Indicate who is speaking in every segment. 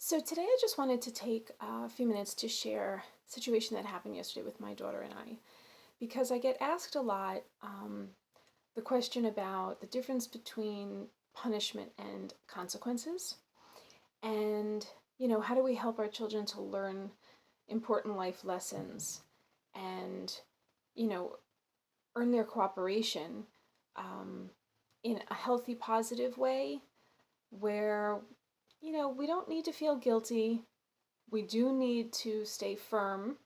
Speaker 1: So today I just wanted to take a few minutes to share a situation that happened yesterday with my daughter and I, because I get asked a lot the question about the difference between punishment and consequences, and how do we help our children to learn important life lessons and you know earn their cooperation um, in a healthy, positive way where we don't need to feel guilty. We do need to stay firm.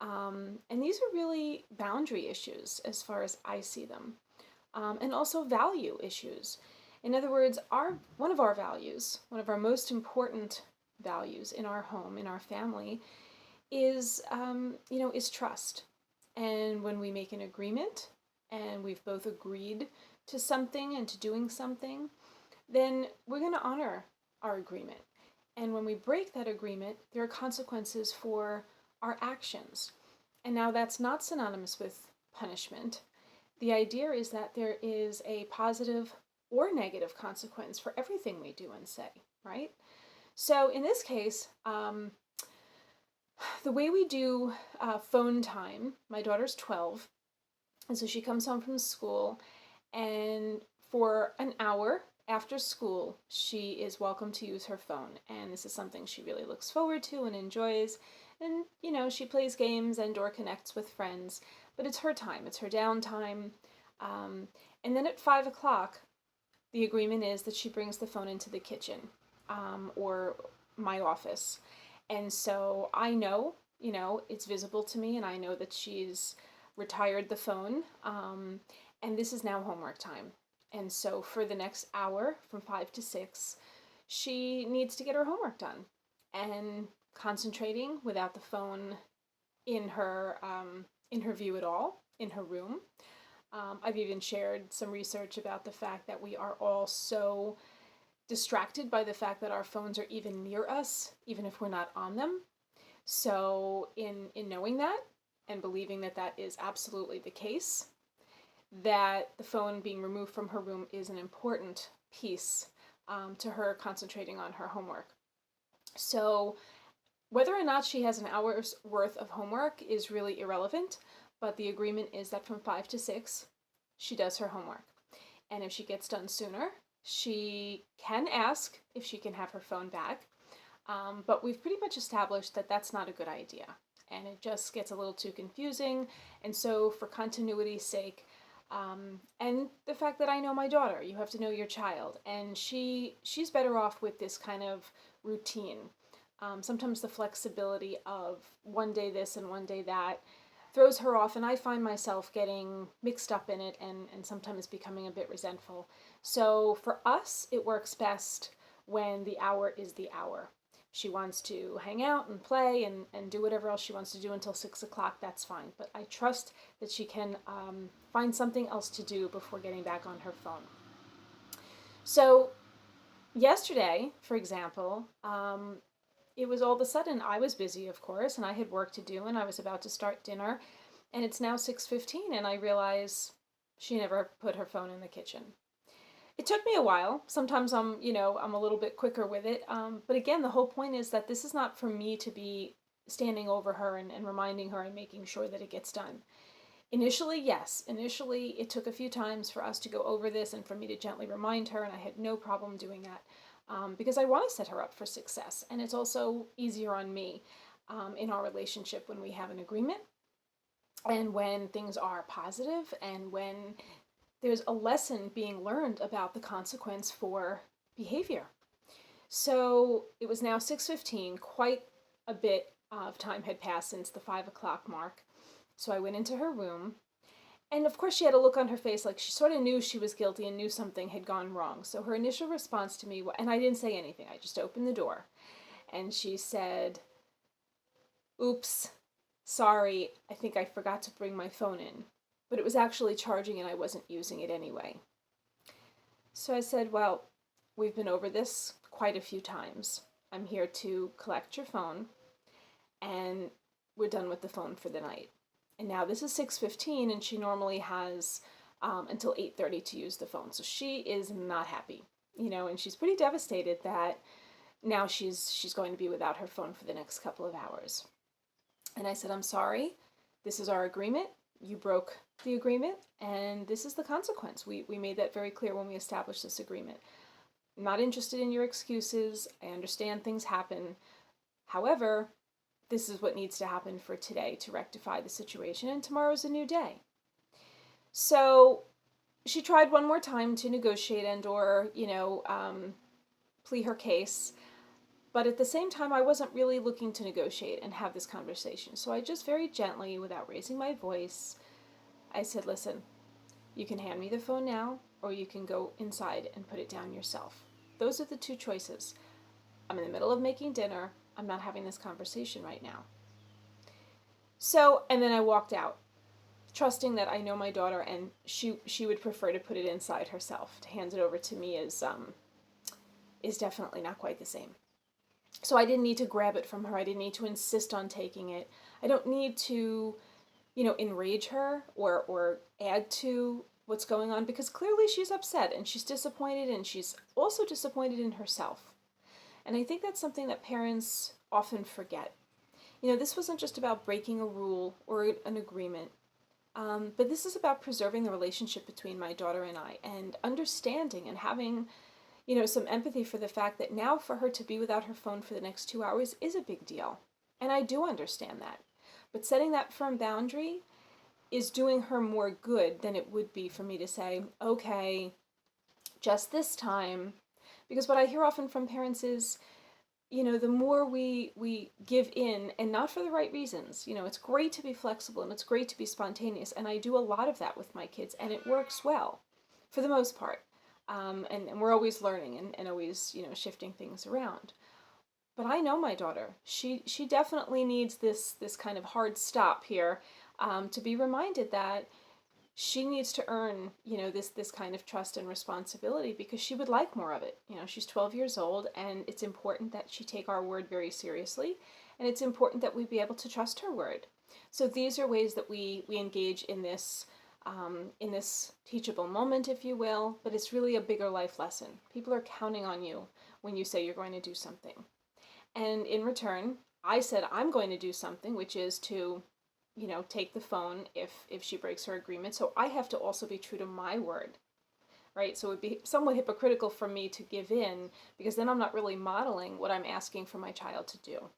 Speaker 1: And these are really boundary issues as far as I see them, and also value issues. In other words, one of our values, one of our most important values in our home, in our family, is trust. And when we make an agreement and we've both agreed to something and to doing something, then we're going to honor our agreement. And when we break that agreement, there are consequences for our actions. And now that's not synonymous with punishment. The idea is that there is a positive or negative consequence for everything we do and say, right? So in this case, the way we do phone time, my daughter's 12, and so she comes home from school, and for an hour after school, she is welcome to use her phone. And this is something she really looks forward to and enjoys. And, she plays games and or connects with friends, but it's her time, it's her downtime. And then at 5 o'clock, the agreement is that she brings the phone into the kitchen, or my office. And so I know, it's visible to me, and I know that she's retired the phone. And this is now homework time. And so for the next hour, from 5 to 6, she needs to get her homework done and concentrating without the phone in her view at all, in her room. I've even shared some research about the fact that we are all so distracted by the fact that our phones are even near us, even if we're not on them. So in knowing that and believing that that is absolutely the case, that the phone being removed from her room is an important piece to her concentrating on her homework. So whether or not she has an hour's worth of homework is really irrelevant, but the agreement is that from 5 to 6, she does her homework. And if she gets done sooner, she can ask if she can have her phone back. But we've pretty much established that that's not a good idea. And it just gets a little too confusing. And so, for continuity's sake, and the fact that I know my daughter, you have to know your child, and she's better off with this kind of routine. Sometimes the flexibility of one day this and one day that throws her off, and I find myself getting mixed up in it and sometimes becoming a bit resentful. So for us, it works best when the hour is the hour. She wants to hang out and play and do whatever else she wants to do until 6 o'clock, that's fine. But I trust that she can find something else to do before getting back on her phone. So yesterday, for example, it was all of a sudden I was busy, of course, and I had work to do, and I was about to start dinner, and it's now 6:15, and I realize she never put her phone in the kitchen. It took me a while. Sometimes I'm a little bit quicker with it. But again, the whole point is that this is not for me to be standing over her and reminding her and making sure that it gets done. Initially, yes. Initially, it took a few times for us to go over this and for me to gently remind her, and I had no problem doing that, because I want to set her up for success. And it's also easier on me in our relationship when we have an agreement and when things are positive and when there's a lesson being learned about the consequence for behavior. So it was now 6:15, quite a bit of time had passed since the 5 o'clock mark. So I went into her room, and of course she had a look on her face like she sort of knew she was guilty and knew something had gone wrong. So her initial response to me, and I didn't say anything, I just opened the door, and she said, "Oops, sorry, I think I forgot to bring my phone in, but it was actually charging and I wasn't using it anyway." So I said, "Well, we've been over this quite a few times. I'm here to collect your phone, and we're done with the phone for the night. And now this is 6:15, and she normally has until 8:30 to use the phone. So she is not happy, and she's pretty devastated that now she's going to be without her phone for the next couple of hours. And I said, I'm sorry. This is our agreement. You broke the agreement, and this is the consequence. We made that very clear when we established this agreement. I'm not interested in your excuses. I understand things happen. However, this is what needs to happen for today to rectify the situation, and tomorrow's a new day. So she tried one more time to negotiate and or, plea her case. But at the same time, I wasn't really looking to negotiate and have this conversation. So I just very gently, without raising my voice, I said, listen, you can hand me the phone now, or you can go inside and put it down yourself. Those are the two choices. I'm in the middle of making dinner. I'm not having this conversation right now. So, and then I walked out, trusting that I know my daughter and she would prefer to put it inside herself. To hand it over to me is definitely not quite the same. So I didn't need to grab it from her. I didn't need to insist on taking it. I don't need to, enrage her or add to what's going on, because clearly she's upset and she's disappointed, and she's also disappointed in herself. And I think that's something that parents often forget. This wasn't just about breaking a rule or an agreement, but this is about preserving the relationship between my daughter and I, and understanding and having some empathy for the fact that now for her to be without her phone for the next 2 hours is a big deal. And I do understand that. But setting that firm boundary is doing her more good than it would be for me to say, okay, just this time. Because what I hear often from parents is, the more we give in, and not for the right reasons. It's great to be flexible and it's great to be spontaneous. And I do a lot of that with my kids, and it works well for the most part. And we're always learning and always, shifting things around. But I know my daughter. She definitely needs this kind of hard stop here, to be reminded that she needs to earn, this kind of trust and responsibility, because she would like more of it. She's 12 years old, and it's important that she take our word very seriously, and it's important that we be able to trust her word. So these are ways that we engage in this teachable moment, if you will, but it's really a bigger life lesson. People are counting on you when you say you're going to do something. And in return, I said I'm going to do something, which is to, take the phone if she breaks her agreement. So I have to also be true to my word, right? So it would be somewhat hypocritical for me to give in, because then I'm not really modeling what I'm asking for my child to do.